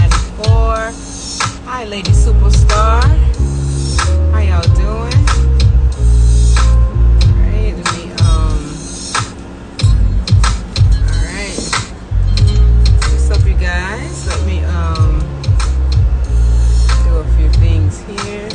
94. Hi, Lady Superstar. How y'all doing? Alright, let me, alright. What's up, you guys? Let me, do a few things here.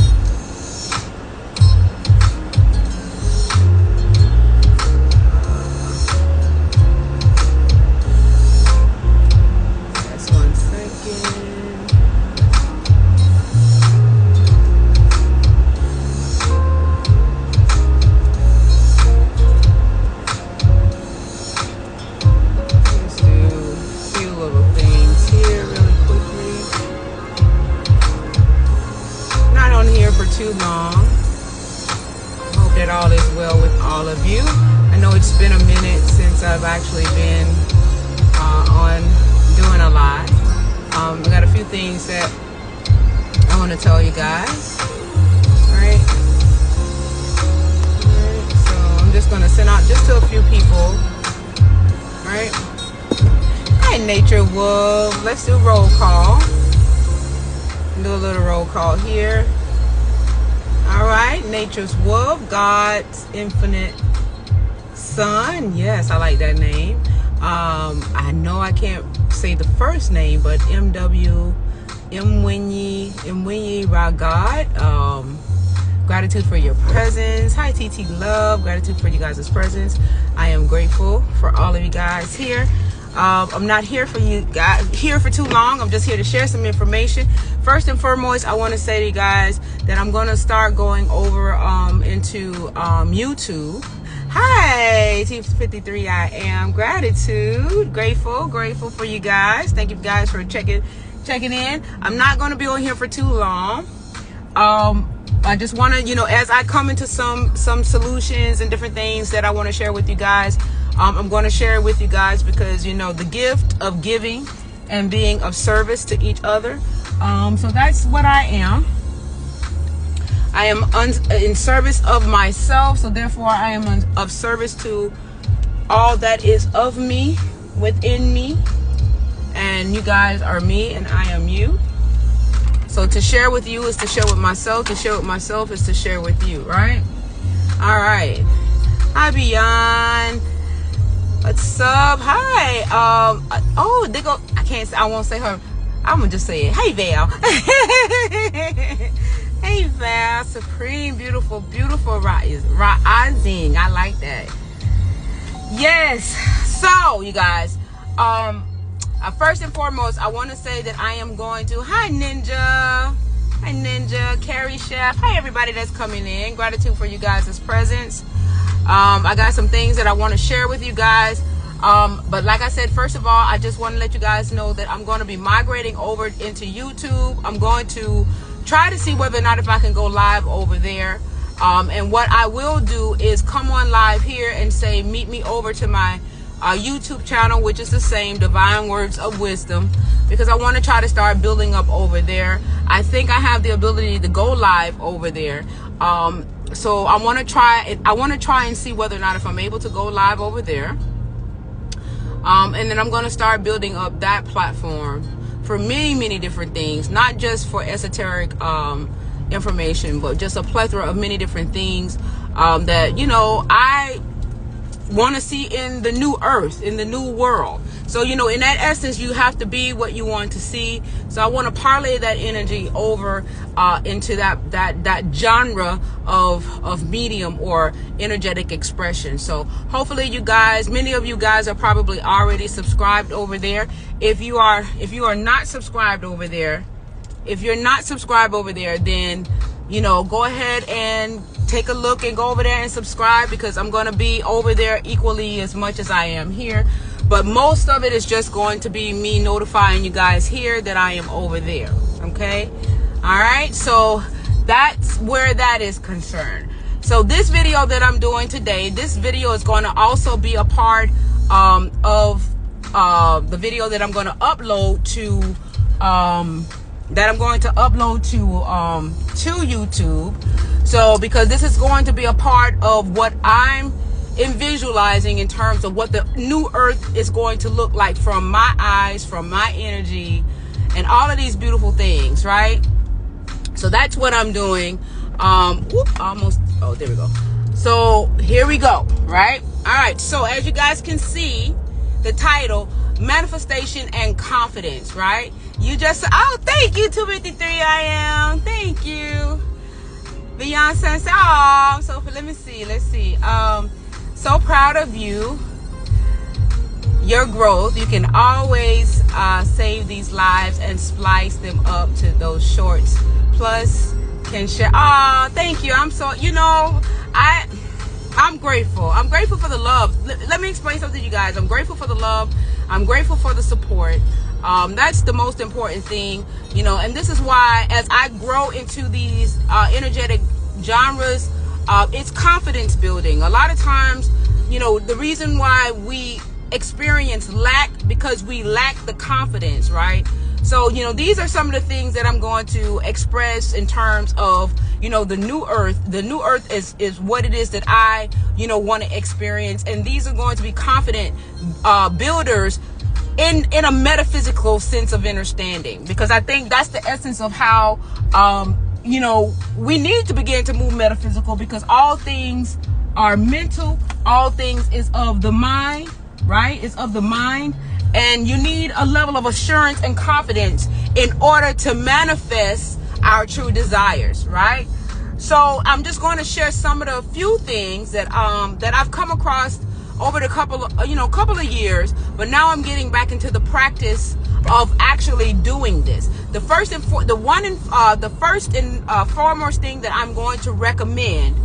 Too long. Hope that all is well with all of you. I know it's been a minute since I've actually been on doing a live. I got a few things that I want to tell you guys. All right, so I'm just going to send out just to a few people. All right. Hi, Nature Wolf. Let's do roll call. Do a little roll call here. All right, Nature's Wolf, God's Infinite Son. Yes, I like that name. I know I can't say the first name, but MW Imwinyi Ragad. Gratitude for your presence. Hi, TT Love. Gratitude for you guys' presence. I am grateful for all of you guys here. I'm not here for you guys here for too long. I'm just here to share some information. First and foremost, I want to say to you guys that I'm going to start going over into YouTube. Hi, T53. I am gratitude, grateful for you guys. Thank you guys for checking in. I'm not going to be on here for too long. I just want to, as I come into some solutions and different things that I want to share with you guys. I'm going to share it with you guys because, the gift of giving and being of service to each other. So that's what I am. I am in service of myself. So therefore, I am of service to all that is of me, within me. And you guys are me and I am you. So to share with you is to share with myself. To share with myself is to share with you, right? All right. Hi, Beyond. What's up? Hi. Oh, they go. I won't say her. I'm gonna just say it. Hey, Val. Hey, Val. Supreme, beautiful rising. I like that. Yes. So, you guys. First and foremost, I want to say that I am going to. Hi, Ninja. Hi, Ninja. Carrie Chef. Hi, everybody that's coming in. Gratitude for you guys' presence. I got some things that I want to share with you guys. But like I said, first of all, I just want to let you guys know that I'm going to be migrating over into YouTube. I'm going to try to see whether or not if I can go live over there. And what I will do is come on live here and say, meet me over to my YouTube channel, which is the same, Divine Words of Wisdom, because I want to try to start building up over there. I think I have the ability to go live over there. So I want to try it. I want to try and see whether or not if I'm able to go live over there. And then I'm going to start building up that platform for many different things, not just for esoteric information, but just a plethora of many different things that, I want to see in the new earth, in the new world. So, in that essence, you have to be what you want to see. So I want to parlay that energy over into that genre of medium or energetic expression. So hopefully you guys, many of you guys are probably already subscribed over there. If you are not subscribed over there, then, go ahead and take a look and go over there and subscribe, because I'm going to be over there equally as much as I am here. But most of it is just going to be me notifying you guys here that I am over there. Okay. All right. So that's where that is concerned. So this video that I'm doing today, this video is going to also be a part of the video that I'm going to upload to YouTube. So because this is going to be a part of what I'm visualizing in terms of what the new earth is going to look like from my eyes, from my energy, and all of these beautiful things, right? So that's what I'm doing. There we go. So here we go, right? All right, so as you guys can see, the title, Manifestation and Confidence, right? You just, oh, thank you, 253 I am. Thank you. Beyonce said, oh, so let me see. Let's see. So proud of you. Your growth. You can always save these lives and splice them up to those shorts. Plus, can share. Oh, thank you. I'm so, I'm grateful. I'm grateful for the love. Let me explain something to you guys. I'm grateful for the love. I'm grateful for the support. That's the most important thing, and this is why as I grow into these energetic genres, it's confidence building. A lot of times, the reason why we experience lack because we lack the confidence, right? So, these are some of the things that I'm going to express in terms of, the new earth. The new earth is what it is that I, want to experience. And these are going to be confident builders in a metaphysical sense of understanding, because I think that's the essence of how, we need to begin to move metaphysical, because all things are mental. All things is of the mind, right? It's of the mind. And you need a level of assurance and confidence in order to manifest our true desires, right? So I'm just going to share some of the few things that I've come across over the couple of years, but now I'm getting back into the practice of actually doing this. The first and foremost thing that I'm going to recommend,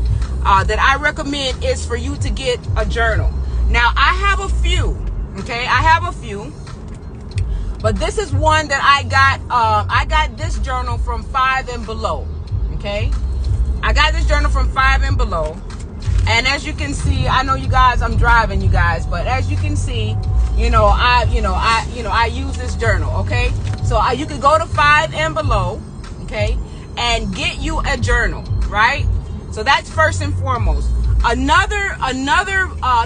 is for you to get a journal. Now I have a few. Okay, I have a few, but this is one that I got this journal from 5 and Below. Okay, I got this journal from 5 and Below, and as you can see, I know you guys, I'm driving you guys, but as you can see, I use this journal. Okay, so you could go to 5 and Below, okay, and get you a journal, right? So that's first and foremost. Another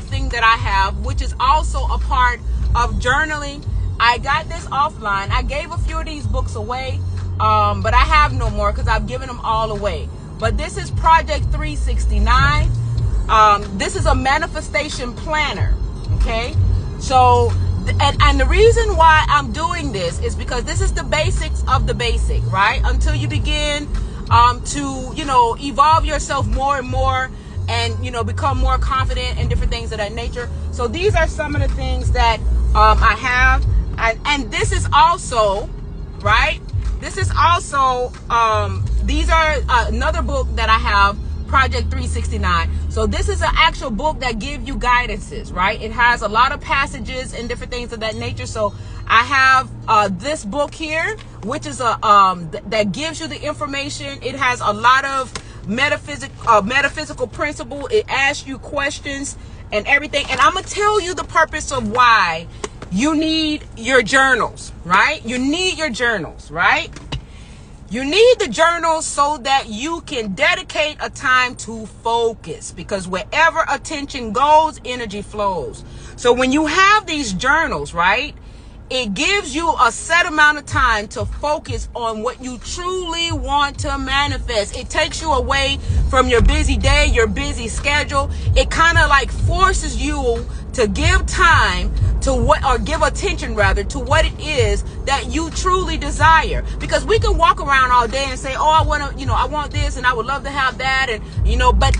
thing that I have, which is also a part of journaling, I got this offline. I gave a few of these books away, but I have no more because I've given them all away. But this is Project 369. This is a manifestation planner. Okay, so and the reason why I'm doing this is because this is the basics of the basic, right? Until you begin to evolve yourself more and more, and become more confident and different things of that nature. So these are some of the things that I have, and this is also, right? This is also these are another book that I have, Project 369. So this is an actual book that gives you guidances, right? It has a lot of passages and different things of that nature. So I have this book here, which is that gives you the information. It has a lot of metaphysical principle. It asks you questions and everything, and I'm gonna tell you the purpose of why you need your journals, right? You need your journals, right? You need the journals so that you can dedicate a time to focus, because wherever attention goes, energy flows. So when you have these journals, right, it gives you a set amount of time to focus on what you truly want to manifest. It takes you away from your busy day, your busy schedule. It kind of like forces you to give time to give attention rather to what it is that you truly desire. Because we can walk around all day and say, oh, I want this and I would love to have that. And, but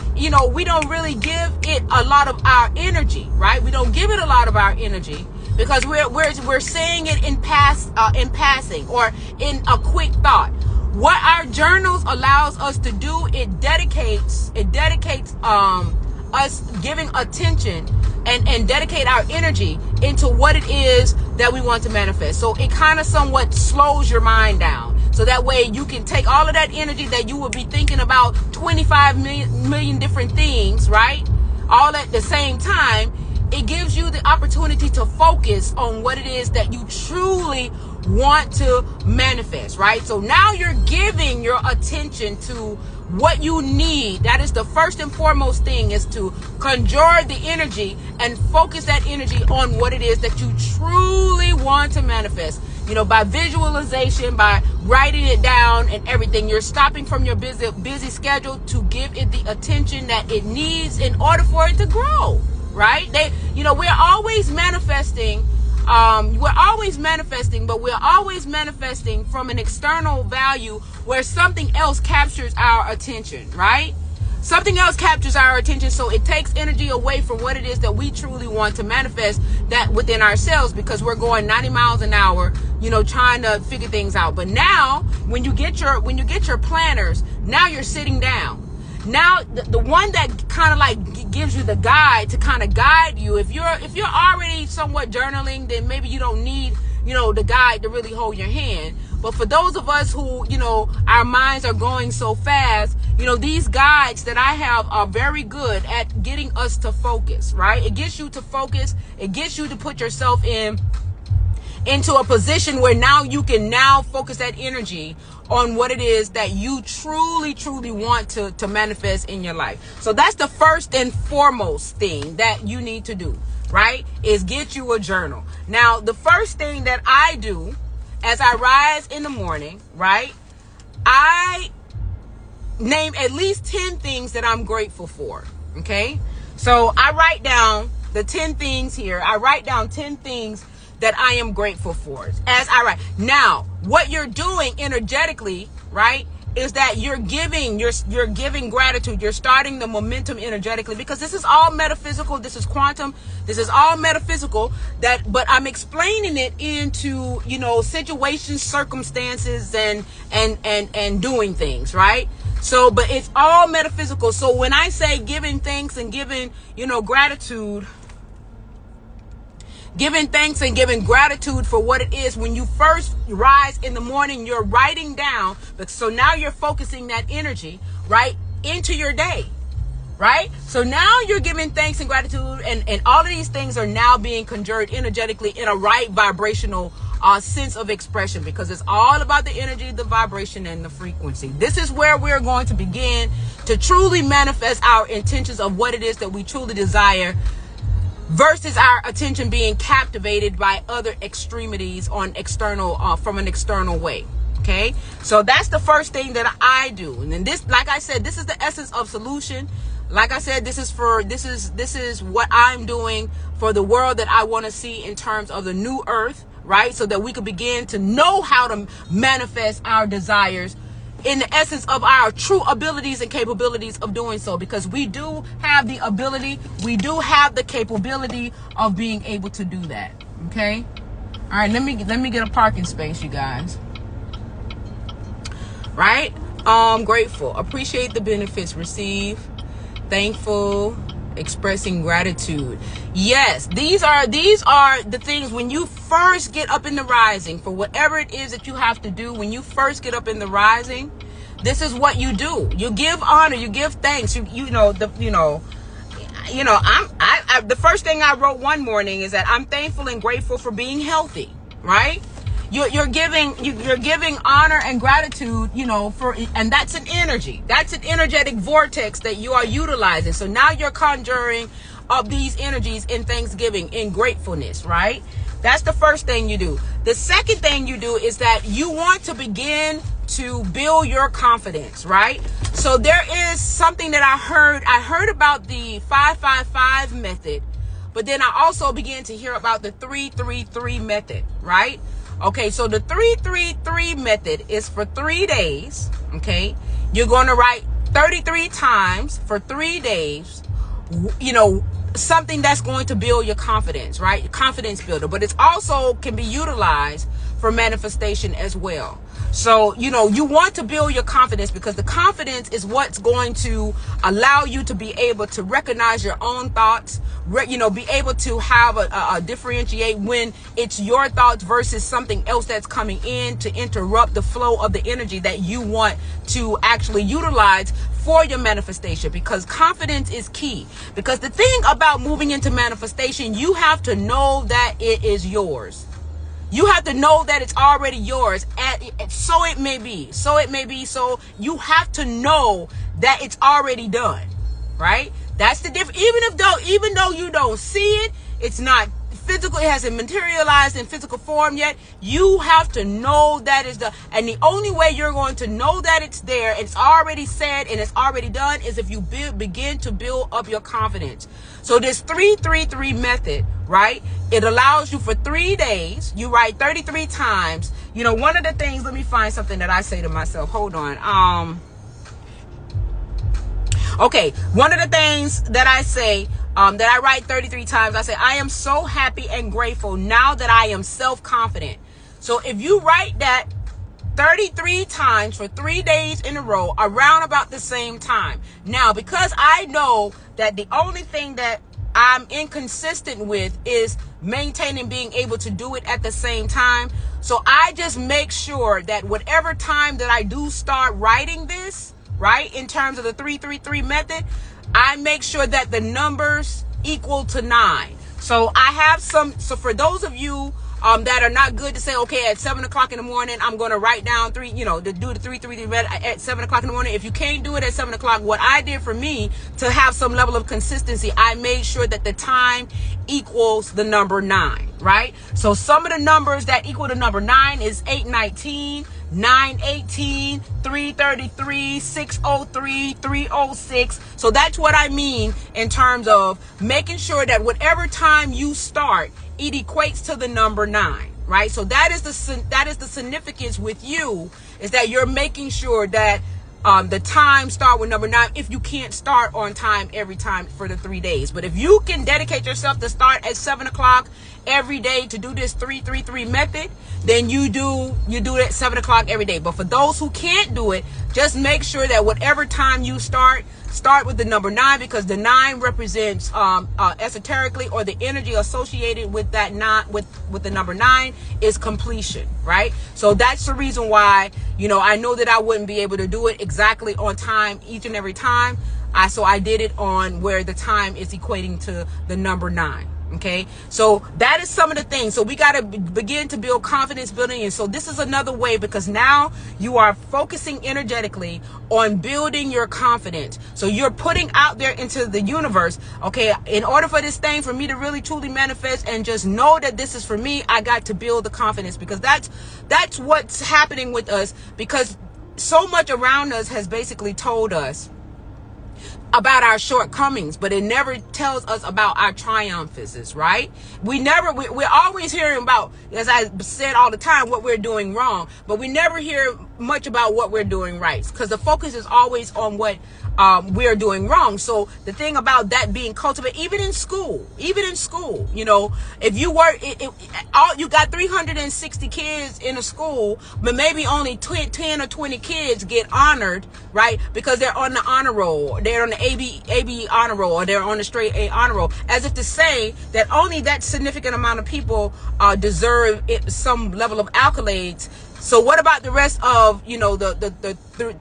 we don't really give it a lot of our energy, right? We don't give it a lot of our energy, because we're saying it in passing or in a quick thought. What our journals allows us to do, it dedicates us giving attention and dedicate our energy into what it is that we want to manifest. So it kind of somewhat slows your mind down. So that way you can take all of that energy that you would be thinking about 25 million different things, right? All at the same time. It gives you the opportunity to focus on what it is that you truly want to manifest, right? So now you're giving your attention to what you need. That is the first and foremost thing, is to conjure the energy and focus that energy on what it is that you truly want to manifest. by visualization, by writing it down and everything. You're stopping from your busy schedule to give it the attention that it needs in order for it to grow, right? We're always manifesting. We're always manifesting, but we're always manifesting from an external value where something else captures our attention, right? Something else captures our attention, so it takes energy away from what it is that we truly want to manifest that within ourselves, because we're going 90 miles an hour, trying to figure things out. But now, when you get your planners, now you're sitting down. Now, the one that kind of like gives you the guide to kind of guide you. If you're already somewhat journaling, then maybe you don't need, the guide to really hold your hand. But for those of us who, our minds are going so fast, these guides that I have are very good at getting us to focus, right? It gets you to focus. It gets you to put yourself into a position where now you can now focus that energy on what it is that you truly, truly want to manifest in your life. So that's the first and foremost thing that you need to do, right? Is get you a journal. Now, the first thing that I do as I rise in the morning, right? I name at least 10 things that I'm grateful for. Okay. So I write down the 10 things here. I write down 10 things that I am grateful for as I write. Now, what you're doing energetically, right, is that you're giving gratitude. You're starting the momentum energetically, because this is all metaphysical. This is quantum. This is all metaphysical, but I'm explaining it into, situations, circumstances, and doing things, right? So, but it's all metaphysical. So when I say giving thanks and giving, gratitude, giving thanks and giving gratitude for what it is, when you first rise in the morning, you're writing down. So now you're focusing that energy, right, into your day, right? So now you're giving thanks and gratitude, and all of these things are now being conjured energetically in a right vibrational sense of expression, because it's all about the energy, the vibration, and the frequency. This is where we're going to begin to truly manifest our intentions of what it is that we truly desire, versus our attention being captivated by other extremities on external, from an external way. Okay. So that's the first thing that I do. And then this, like I said, this is the essence of solution. Like I said, this is what I'm doing for the world that I want to see in terms of the new earth, right? So that we could begin to know how to manifest our desires in the essence of our true abilities and capabilities of doing so, because we do have the ability, we do have the capability of being able to do that. Okay. All right. Let me get a parking space, you guys. Right. Grateful, appreciate the benefits, receive, thankful, expressing gratitude. Yes, these are the things when you first get up in the rising, for whatever it is that you have to do. When you first get up in the rising, this is what you do. You give honor, you give thanks. The first thing I wrote one morning is that I'm thankful and grateful for being healthy, right? You're giving honor and gratitude, and that's an energy. That's an energetic vortex that you are utilizing. So now you're conjuring up these energies in thanksgiving, in gratefulness, right? That's the first thing you do. The second thing you do is that you want to begin to build your confidence, right? So there is something that I heard about the 5-5-5 method, but then I also began to hear about the 3-3-3 method, right? Okay, so the 3-3-3 method is for 3 days. Okay, you're going to write 33 times for 3 days, something that's going to build your confidence, right? Confidence builder, but it's also can be utilized for manifestation as well. So, you want to build your confidence, because the confidence is what's going to allow you to be able to recognize your own thoughts, be able to have a differentiate when it's your thoughts versus something else that's coming in to interrupt the flow of the energy that you want to actually utilize for your manifestation. Because confidence is key, because the thing about moving into manifestation, you have to know that it is yours. You have to know that it's already yours. So it may be. So you have to know that it's already done, right? That's the difference. Even though you don't see it, it's not it hasn't materialized in physical form yet. You have to know that is and the only way you're going to know that it's there, it's already said and it's already done, is if you begin to build up your confidence. So this 3-3-3 method, right? It allows you for 3 days. You write 33 times. You know, one of the things, let me find something that I say to myself. Hold on. Okay. One of the things that I say, that I write 33 times, I say, I am so happy and grateful now that I am self-confident. So if you write that 33 times for 3 days in a row around about the same time. Now, because I know that the only thing that I'm inconsistent with is maintaining being able to do it at the same time. So I just make sure that whatever time that I do start writing this, right, in terms of the 3-3-3 method, I make sure that the numbers equal to 9. So I have so for those of you that are not good to say, okay, at 7 o'clock in the morning, I'm going to write down to do the 3-3-3 at 7 o'clock in the morning. If you can't do it at 7 o'clock, what I did for me to have some level of consistency, I made sure that the time equals the number 9, right? So some of the numbers that equal the number 9 is 8:19, 9:18, 3:33, 6:03, 3:06. So that's what I mean in terms of making sure that whatever time you start, it equates to the number 9, right? So that is the significance with you, is that you're making sure that the time start with number 9 if you can't start on time every time for the 3 days. But if you can dedicate yourself to start at 7 o'clock every day to do this 3-3-3 method, then you do it at 7 o'clock every day. But for those who can't do it, just make sure that whatever time you start with the number 9, because the 9 represents esoterically, or the energy associated with that with the number 9 is completion, right? So that's the reason why, I know that I wouldn't be able to do it exactly on time each and every time. So I did it on where the time is equating to the number 9. Okay, so that is some of the things. So we got to begin to build confidence building. And so this is another way, because now you are focusing energetically on building your confidence. So you're putting out there into the universe, okay, in order for this thing for me to really truly manifest and just know that this is for me, I got to build the confidence, because that's what's happening with us, because so much around us has basically told us about our shortcomings, but it never tells us about our triumphs, right? We're always hearing about, as I said all the time, what we're doing wrong, but we never hear much about what we're doing right, because the focus is always on what we're doing wrong. So the thing about that being cultivated, even in school, if you work, you got 360 kids in a school, but maybe only 10 or 20 kids get honored, right? Because they're on the honor roll, they're on the AB honor roll, or they're on the straight A honor roll, as if to say that only that significant amount of people deserve some level of accolades. So what about the rest of, the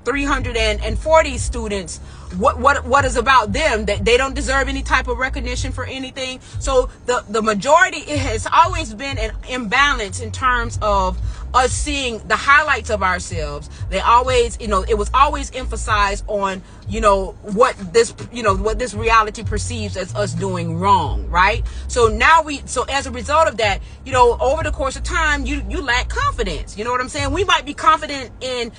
340 students? What is about them that they don't deserve any type of recognition for anything? So the majority, it has always been an imbalance in terms of us seeing the highlights of ourselves. They always, it was always emphasized on, what this reality perceives as us doing wrong, right? So now so as a result of that, over the course of time, you lack confidence. You know what I'm saying? We might be confident in,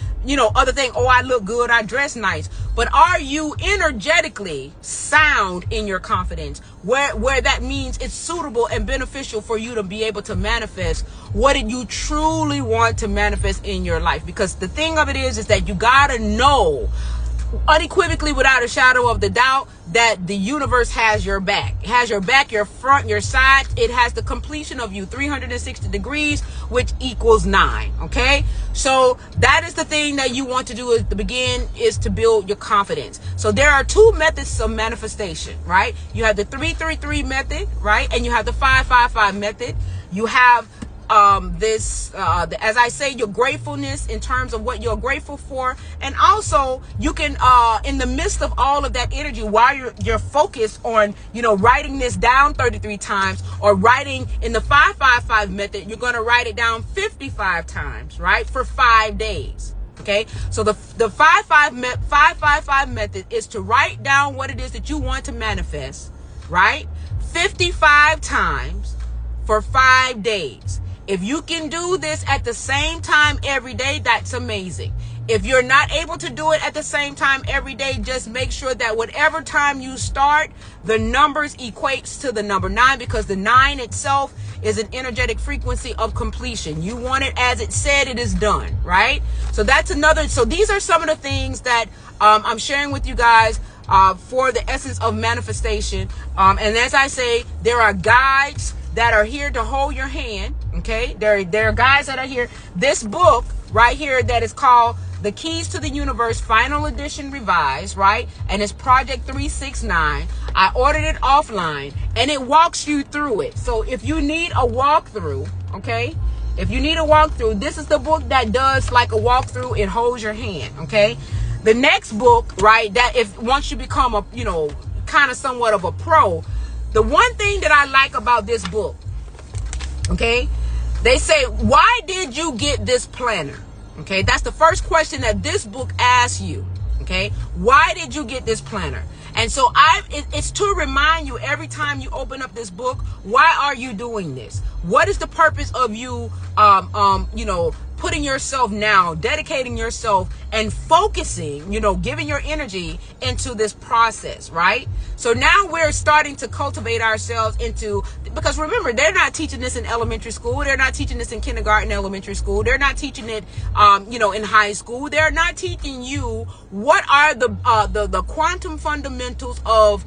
other things. Oh, I look good, I dress nice. But are you energetically sound in your confidence, where that means it's suitable and beneficial for you to be able to manifest what you truly want to manifest in your life? Because the thing of it is that you gotta know unequivocally, without a shadow of the doubt, that the universe has your back. It has your back, your front, your side. It has the completion of you, 360 degrees, which equals 9. Okay, so that is the thing that you want to do is to build your confidence. So there are 2 methods of manifestation, right? You have the 3-3-3 method, right? And you have the 5-5-5 method. You have as I say, your gratefulness in terms of what you're grateful for. And also you can, in the midst of all of that energy, while you're focused on, writing this down 33 times, or writing in the 5-5-5 method, you're going to write it down 55 times, right? For 5 days. Okay. So the 5-5-5 method is to write down what it is that you want to manifest, right? 55 times for 5 days. If you can do this at the same time every day, that's amazing. If you're not able to do it at the same time every day, just make sure that whatever time you start, the numbers equates to the number 9, because the 9 itself is an energetic frequency of completion. You want it as it said, it is done, right? So that's another. So these are some of the things that I'm sharing with you guys for the essence of manifestation. And as I say, there are guides that are here to hold your hand. Okay, there are guys that are here. This book right here that is called The Keys to the Universe, Final Edition Revised, right? And it's Project 369. I ordered it offline, and it walks you through it. So if you need a walkthrough, okay, if you need a walkthrough, this is the book that does like a walkthrough. It holds your hand, okay? The next book, right, that if once you become a, you know, kind of somewhat of a pro, the one thing that I like about this book, okay, they say, why did you get this planner? Okay, that's the first question that this book asks you. Okay, why did you get this planner? And so it's to remind you every time you open up this book, why are you doing this? What is the purpose of you, you know, putting yourself now, dedicating yourself and focusing, you know, giving your energy into this process, right? So now we're starting to cultivate ourselves into, because remember, they're not teaching this in elementary school. They're not teaching this in kindergarten, elementary school. They're not teaching it, you know, in high school. They're not teaching you what are the quantum fundamentals of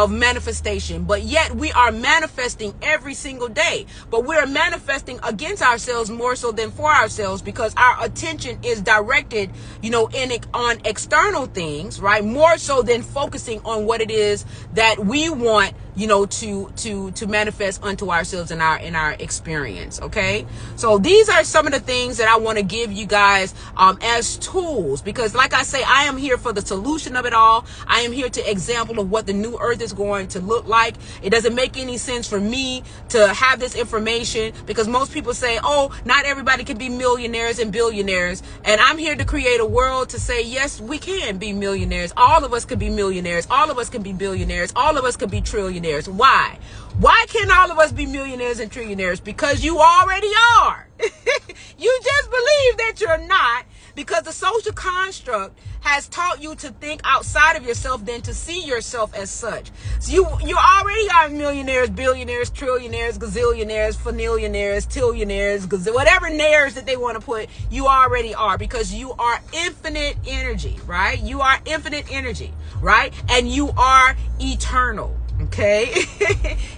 manifestation, but yet we are manifesting every single day. But we're manifesting against ourselves more so than for ourselves, because our attention is directed, you know, on external things, right? More so than focusing on what it is that we want, you know, to manifest unto ourselves in our experience. Okay, so these are some of the things that I want to give you guys as tools, because like I say, I am here for the solution of it all. I am here to example of what the new earth is going to look like. It doesn't make any sense for me to have this information, because most people say, oh, not everybody can be millionaires and billionaires, and I'm here to create a world to say, yes, we can be millionaires. All of us could be millionaires. All of us can be billionaires. All of us could be trillionaires. Why? Why can't all of us be millionaires and trillionaires? Because you already are. You just believe that you're not, because the social construct has taught you to think outside of yourself than to see yourself as such. So you already are millionaires, billionaires, trillionaires, gazillionaires, fanillionaires, tillionaires, whatever naires that they want to put, you already are, because you are infinite energy, right? You are infinite energy, right? And you are eternal. Okay.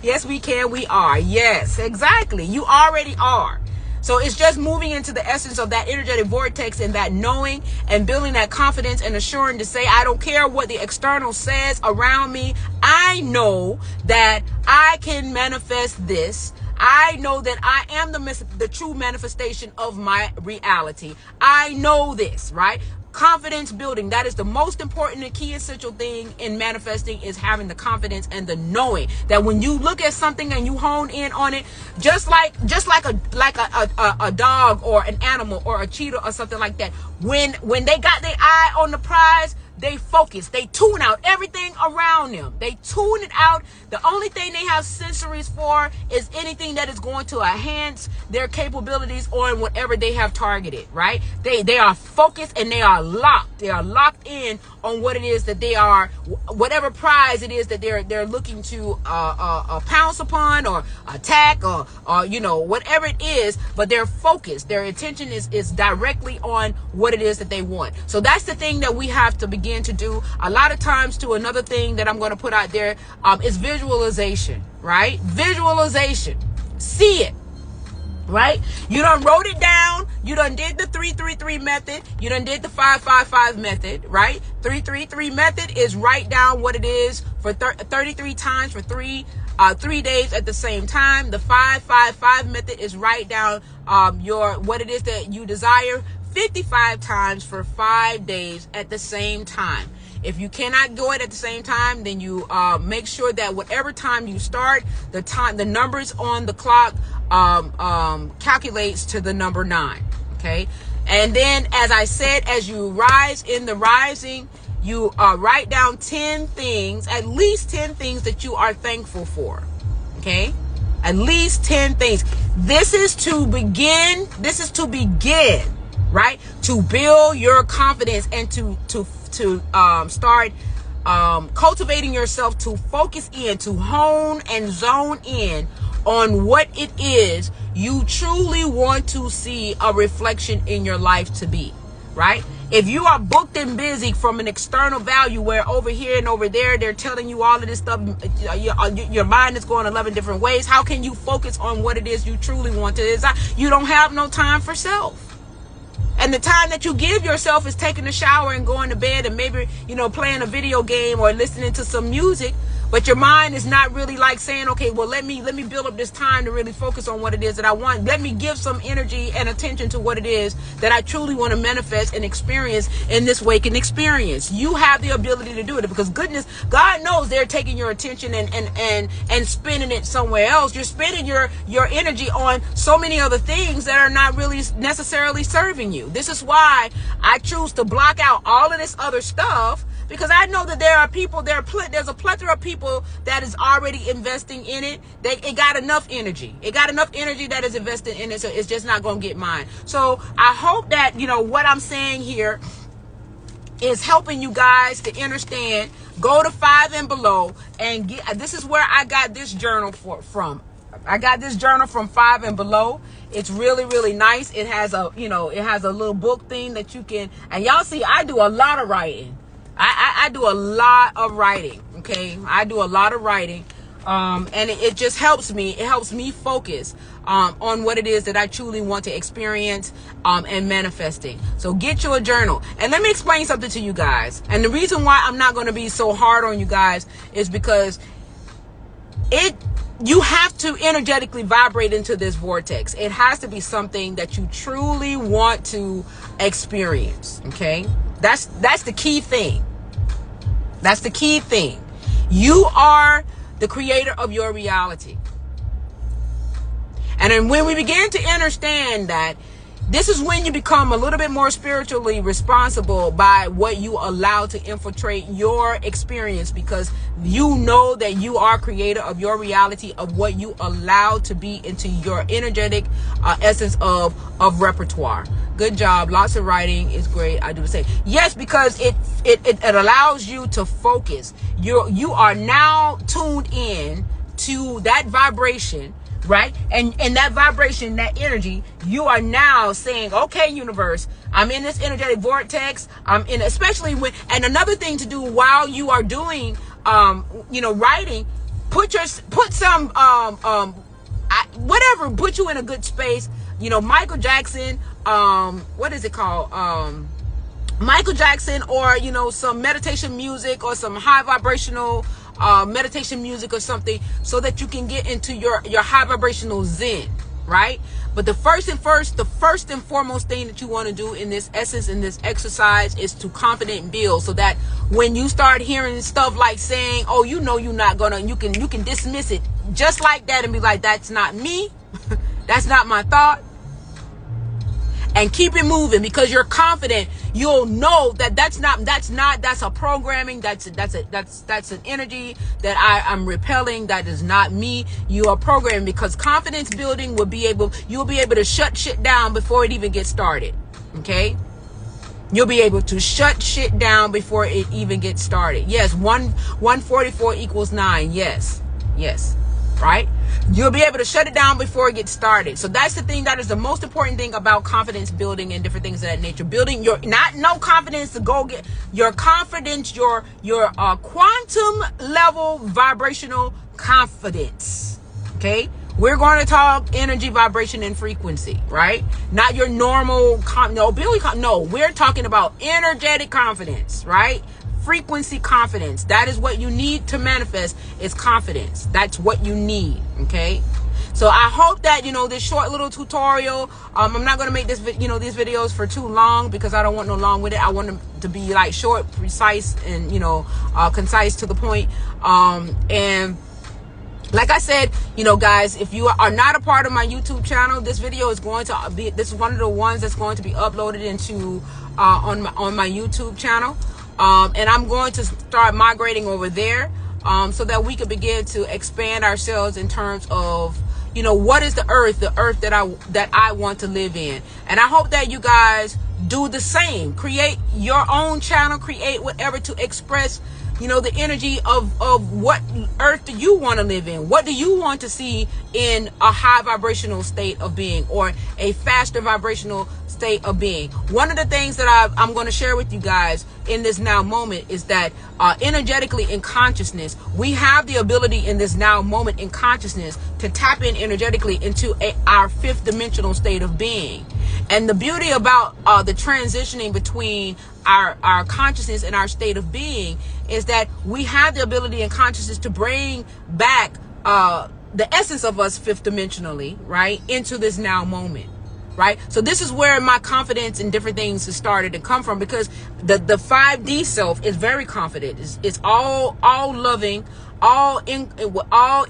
Yes, we can. We are. Yes, exactly. You already are. So it's just moving into the essence of that energetic vortex and that knowing and building that confidence and assuring to say, I don't care what the external says around me. I know that I can manifest this. I know that I am the true manifestation of my reality. I know this, right? Confidence building, that is the most important and key essential thing in manifesting, is having the confidence and the knowing that when you look at something and you hone in on it, just like a dog or an animal or a cheetah or something like that, when they got their eye on the prize, they focus, they tune out everything around them. They tune it out. The only thing they have sensories for is anything that is going to enhance their capabilities on whatever they have targeted, right? They are focused and they are locked. They are locked in on what it is that they are, whatever prize it is that they're looking to pounce upon or attack or you know, whatever it is, but they're focused. Their attention is directly on what it is that they want. So that's the thing that we have to begin to do. A lot of times too, another thing that I'm going to put out there is visualization, right? Visualization. See it. Right? You done wrote it down. You done did the 333 method. You done did the 555 method, right? 333 method is write down what it is for 33 times for 3 days at the same time. The 555 method is write down what it is that you desire 55 times for 5 days at the same time. If you cannot do it at the same time, then you make sure that whatever time you start, the numbers on the clock calculates to the number 9. Okay. And then, as I said, as you rise in the rising, you write down 10 things, at least 10 things that you are thankful for. Okay. At least 10 things. This is to begin, right? To build your confidence and to start cultivating yourself to focus in, to hone and zone in on what it is you truly want to see a reflection in your life to be, right? If you are booked and busy from an external value where over here and over there, they're telling you all of this stuff, your mind is going 11 different ways. How can you focus on what it is you truly want to desire? You don't have no time for self. And the time that you give yourself is taking a shower and going to bed and maybe, playing a video game or listening to some music. But your mind is not really like saying, okay, well, let me build up this time to really focus on what it is that I want. Let me give some energy and attention to what it is that I truly want to manifest and experience in this waking experience. You have the ability to do it because goodness, God knows they're taking your attention and spending it somewhere else. You're spending your energy on so many other things that are not really necessarily serving you. This is why I choose to block out all of this other stuff. Because I know that there are people, there's a plethora of people that is already investing in it. It got enough energy. It got enough energy that is invested in it, so it's just not going to get mine. So I hope that, what I'm saying here is helping you guys to understand. Go to 5 and below and this is where I got this journal from. I got this journal from 5 and below. It's really, really nice. It has a little book thing that you can, and y'all see, I do a lot of writing. I do a lot of writing, okay? I do a lot of writing, and it just helps me. It helps me focus on what it is that I truly want to experience and manifesting. So get you a journal. And let me explain something to you guys. And the reason why I'm not going to be so hard on you guys is because you have to energetically vibrate into this vortex. It has to be something that you truly want to experience, okay? That's the key thing. That's the key thing. You are the creator of your reality. And then when we begin to understand that, this is when you become a little bit more spiritually responsible by what you allow to infiltrate your experience, because you know that you are creator of your reality, of what you allow to be into your energetic essence of repertoire. Good job. Lots of writing is great. I do the same. Yes, because it allows you to focus. You are now tuned in to that vibration, right? And that vibration, that energy, you are now saying, okay, universe, I'm in this energetic vortex. I'm in, especially when, and another thing to do while you are doing, writing, put some, whatever, put you in a good space. Michael Jackson, what is it called? Michael Jackson, or, some meditation music or some high vibrational meditation music or something, so that you can get into your high vibrational zen, right? But the first and foremost thing that you want to do in this essence, in this exercise, is to confident build, so that when you start hearing stuff like saying, oh, you're not gonna, you can dismiss it just like that and be like, that's not me. That's not my thought. And keep it moving, because you're confident. You'll know that that's a programming. That's an energy that I'm repelling. That is not me. You are programming, because confidence building you'll be able to shut shit down before it even gets started. Okay. You'll be able to shut shit down before it even gets started. Yes. 144 equals 9. Yes. Right? You'll be able to shut it down before it gets started. So that's the thing. That is the most important thing about confidence building and different things of that nature. Building no confidence to go get your confidence, your quantum level vibrational confidence. Okay? We're going to talk energy, vibration, and frequency, right? Not your normal, we're talking about energetic confidence, right? Frequency confidence. That is what you need to manifest, is confidence. That's what you need. Okay. So I hope that, this short little tutorial, I'm not going to make these videos for too long, because I don't want no long with it. I want them to be like short, precise, and, concise, to the point. And like I said, guys, if you are not a part of my YouTube channel, this video is this is one of the ones that's going to be uploaded into, on my YouTube channel. And I'm going to start migrating over there, so that we can begin to expand ourselves in terms of you know, what is the earth that I want to live in. And I hope that you guys do the same. Create your own channel, create whatever to express, you know, the energy of what earth do you want to live in? What do you want to see in a high vibrational state of being, or a faster vibrational state of being? One of the things that I'm going to share with you guys in this now moment is that energetically in consciousness, we have the ability in this now moment in consciousness to tap in energetically into our fifth dimensional state of being. And the beauty about the transitioning between our consciousness and our state of being is that we have the ability in consciousness to bring back the essence of us fifth dimensionally, right, into this now moment, right? So this is where my confidence in different things has started to come from, because the 5D self is very confident. It's all loving, all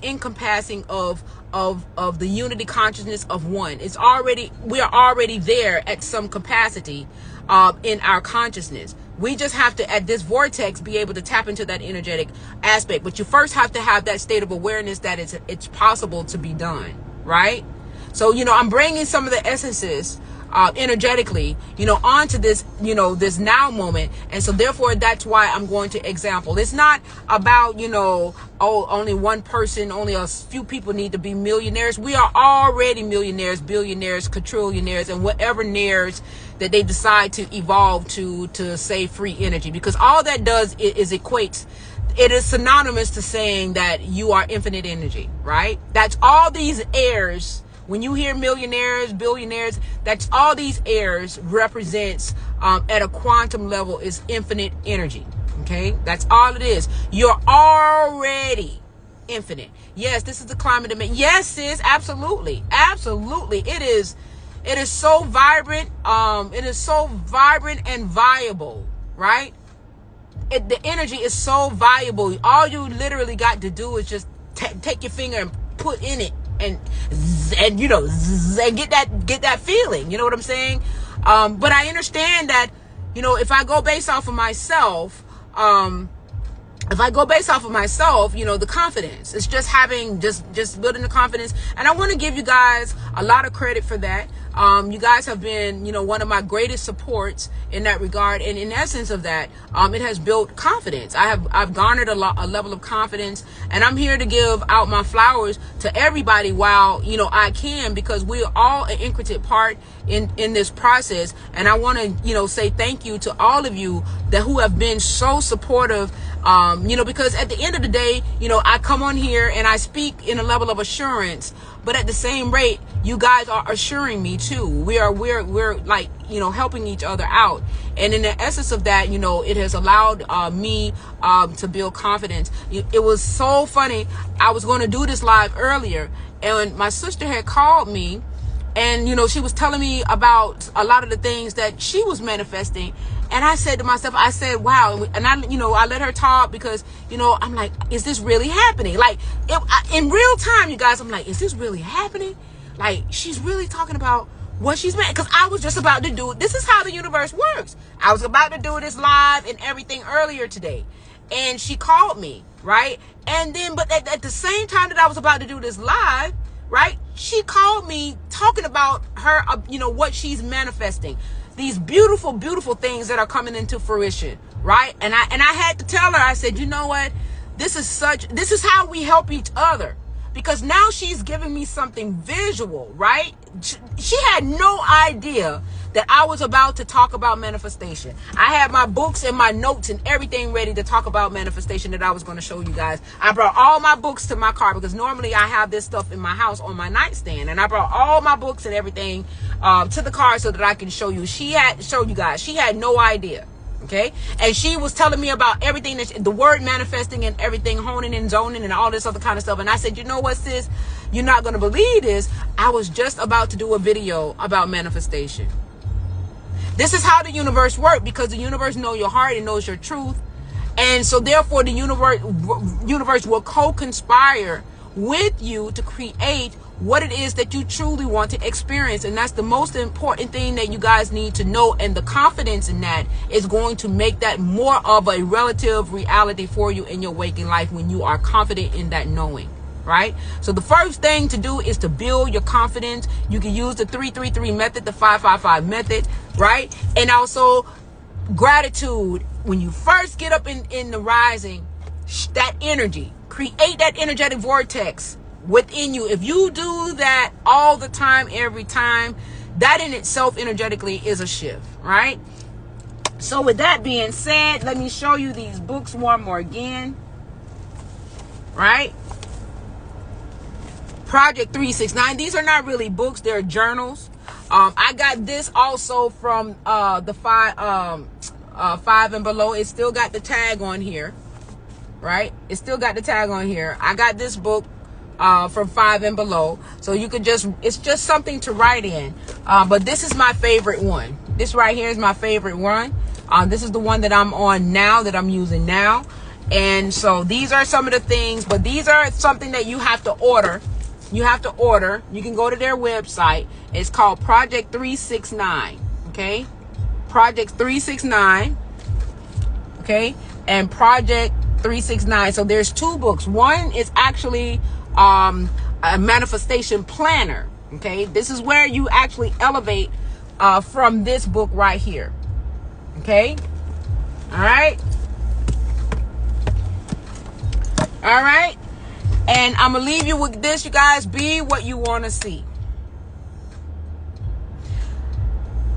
encompassing of the unity consciousness of one. We are already there at some capacity in our consciousness. We just have to, at this vortex, be able to tap into that energetic aspect. But you first have to have that state of awareness that it's possible to be done, right? So, you know, I'm bringing some of the essences energetically, you know, onto this, you know, this now moment. And so therefore, that's why I'm going to example. It's not about, you know, only one person, only a few people need to be millionaires. We are already millionaires, billionaires, quadrillionaires, and whatever naires that they decide to evolve to save free energy, because all that does is equates. It is synonymous to saying that you are infinite energy, right? That's all these heirs. When you hear millionaires, billionaires, that's all these heirs represents at a quantum level is infinite energy. Okay, that's all it is. You're already infinite. Yes, this is the climate of man. Yes, sis, absolutely, absolutely. It is so vibrant. It is so vibrant and viable, right? The energy is so viable. All you literally got to do is just take your finger and put in it. And you know, and get that feeling, you know what I'm saying? But I understand that, you know, if I go based off of myself, you know, the confidence, it's just having, just building the confidence. And I want to give you guys a lot of credit for that. You guys have been, you know, one of my greatest supports in that regard. And in essence of that, it has built confidence. I've garnered a level of confidence, and I'm here to give out my flowers to everybody while, you know, I can, because we're all an intricate part in this process. And I want to, you know, say thank you to all of you who have been so supportive. You know, because at the end of the day, you know, I come on here and I speak in a level of assurance, but at the same rate, you guys are assuring me too. We're like, you know, helping each other out. And in the essence of that, you know, it has allowed me to build confidence. It was so funny. I was going to do this live earlier, and my sister had called me, and, you know, she was telling me about a lot of the things that she was manifesting. And I said to myself, I said, wow. And I, you know, I let her talk because, you know, I'm like, is this really happening? Like in real time, you guys, I'm like, is this really happening? Like, she's really talking about what she's meant. Because I was just about to do it. This is how the universe works. I was about to do this live and everything earlier today. And she called me, right? And then, but at the same time that I was about to do this live, right, she called me talking about her, you know, what she's manifesting. These beautiful, beautiful things that are coming into fruition, right? And I had to tell her, I said, you know what? This is how we help each other. Because now she's giving me something visual, right? She had no idea that I was about to talk about manifestation. I had my books and my notes and everything ready to talk about manifestation that I was going to show you guys. I brought all my books to my car, because normally I have this stuff in my house on my nightstand. And I brought all my books and everything to the car so that I can show you. She had no idea. Okay, and she was telling me about everything, the word manifesting and everything, honing and zoning and all this other kind of stuff. And I said, you know what, sis, you're not going to believe this. I was just about to do a video about manifestation. This is how the universe works, because the universe knows your heart and knows your truth. And so therefore the universe will co-conspire with you to create what it is that you truly want to experience. And that's the most important thing that you guys need to know. And the confidence in that is going to make that more of a relative reality for you in your waking life, when you are confident in that knowing. right? So the first thing to do is to build your confidence. You can use the 333 method, the 555 method, right? And also gratitude. When you first get up in the rising, that energy, create that energetic vortex within you. If you do that all the time, every time, that in itself energetically is a shift, right? So with that being said, let me show you these books one more again, right? Project 369. These are not really books, they're journals. I got this also from the 5 and below. It still got the tag on here, right? It still got the tag on here. I got this book from 5 and below, so you could just, it's just something to write in. But this is my favorite one. This right here is my favorite one. This is the one that I'm on now, that I'm using now. And so these are some of the things, but these are something that you have to order. You have to order. You can go to their website. It's called Project 369. Okay, Project 369. Okay, and Project 369. So there's two books. One is actually a manifestation planner. Okay, this is where you actually elevate from this book right here. Okay, all right, all right. And I'm going to leave you with this, you guys. Be what you want to see.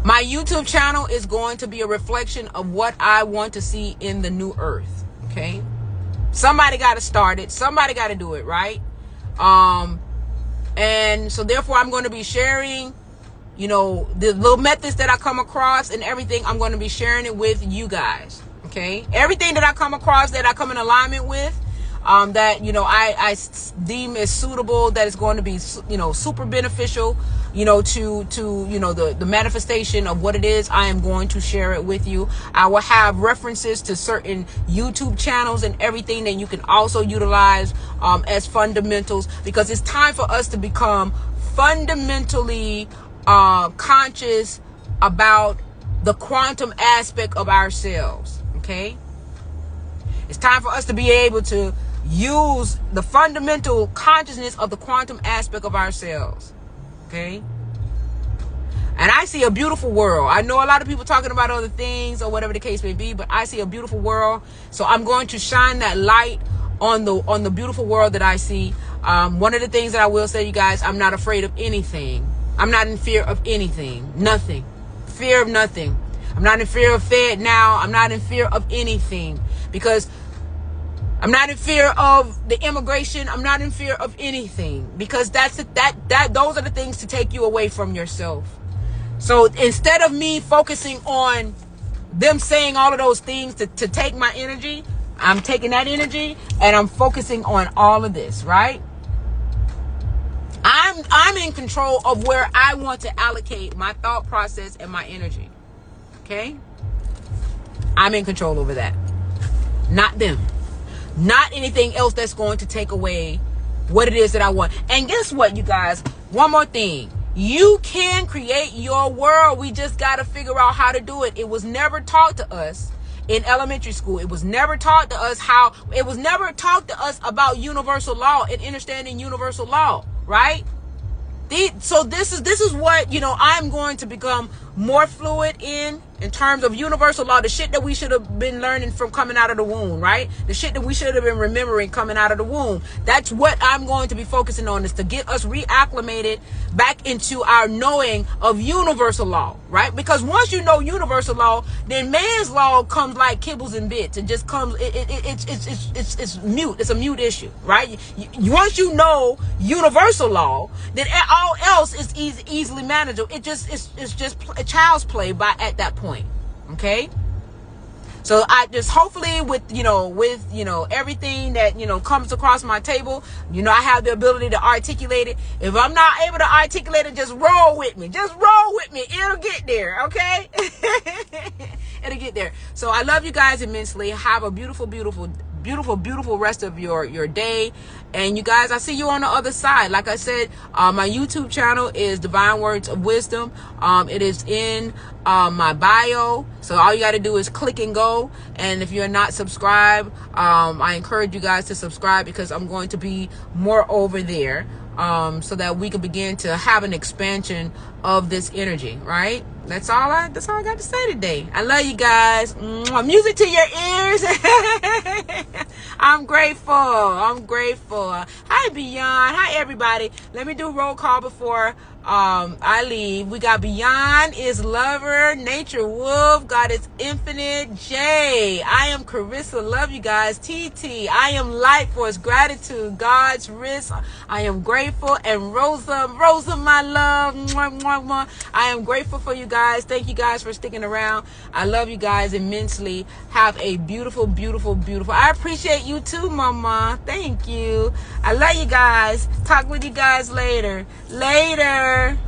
My YouTube channel is going to be a reflection of what I want to see in the new earth. Okay? Somebody got to start it. Somebody got to do it, right? And so therefore I'm going to be sharing, you know, the little methods that I come across and everything. I'm going to be sharing it with you guys. Okay? Everything that I come across, that I come in alignment with, that, you know, I deem as suitable, that is going to be, you know, super beneficial, you know, to you know, the manifestation of what it is, I am going to share it with you. I will have references to certain YouTube channels and everything that you can also utilize as fundamentals, because it's time for us to become fundamentally conscious about the quantum aspect of ourselves. Okay, it's time for us to be able to use the fundamental consciousness of the quantum aspect of ourselves. Okay, and I see a beautiful world. I know a lot of people talking about other things or whatever the case may be, but I see a beautiful world. So I'm going to shine that light on the beautiful world that I see. One of the things that I will say, you guys, I'm not afraid of anything. I'm not in fear of anything. Nothing. Fear of nothing. I'm not in fear of Fed now. I'm not in fear of anything, because I'm not in fear of the immigration. I'm not in fear of anything, because those are the things to take you away from yourself. So instead of me focusing on them saying all of those things to take my energy, I'm taking that energy and I'm focusing on all of this, right? I'm in control of where I want to allocate my thought process and my energy. Okay? I'm in control over that. Not them. Not anything else that's going to take away what it is that I want. And guess what, you guys? One more thing. You can create your world. We just got to figure out how to do it. It was never taught to us in elementary school. It was never taught to us it was never taught to us about universal law and understanding universal law, right? So this is what, you know, I'm going to become more fluid in terms of universal law, the shit that we should have been learning from coming out of the womb, right? The shit that we should have been remembering coming out of the womb. That's what I'm going to be focusing on, is to get us reacclimated back into our knowing of universal law, right? Because once you know universal law, then man's law comes like kibbles and bits. It just comes, it's mute. It's a mute issue, right? Once you know universal law, then all else is easily manageable. It's just a child's play at that point. Okay, so I just, hopefully with everything that comes across my table, I have the ability to articulate it. If I'm not able to articulate it, just roll with me. It'll get there. Okay. It'll get there. So I love you guys immensely. Have a beautiful beautiful, beautiful rest of your day. And you guys, I see you on the other side. Like I said, my YouTube channel is Divine Words of Wisdom. It is in my bio. So all you got to do is click and go. And if you're not subscribed, I encourage you guys to subscribe, because I'm going to be more over there, so that we can begin to have an expansion of this energy, right? That's all I got to say today. I love you guys. Music to your ears. I'm grateful. Hi, Beyond. Hi, everybody. Let me do roll call before I leave. We got Beyond is Lover, Nature Wolf, God is Infinite, Jay. I am Carissa. Love you guys. TT. I am Light Force. Gratitude. God's Risk. I am grateful. And Rosa, my love. Mwah, mwah, mwah. I am grateful for you guys. Thank you guys for sticking around. I love you guys immensely. Have a beautiful, beautiful, beautiful. I appreciate you too, Mama. Thank you. I love you guys. Talk with you guys later. Later.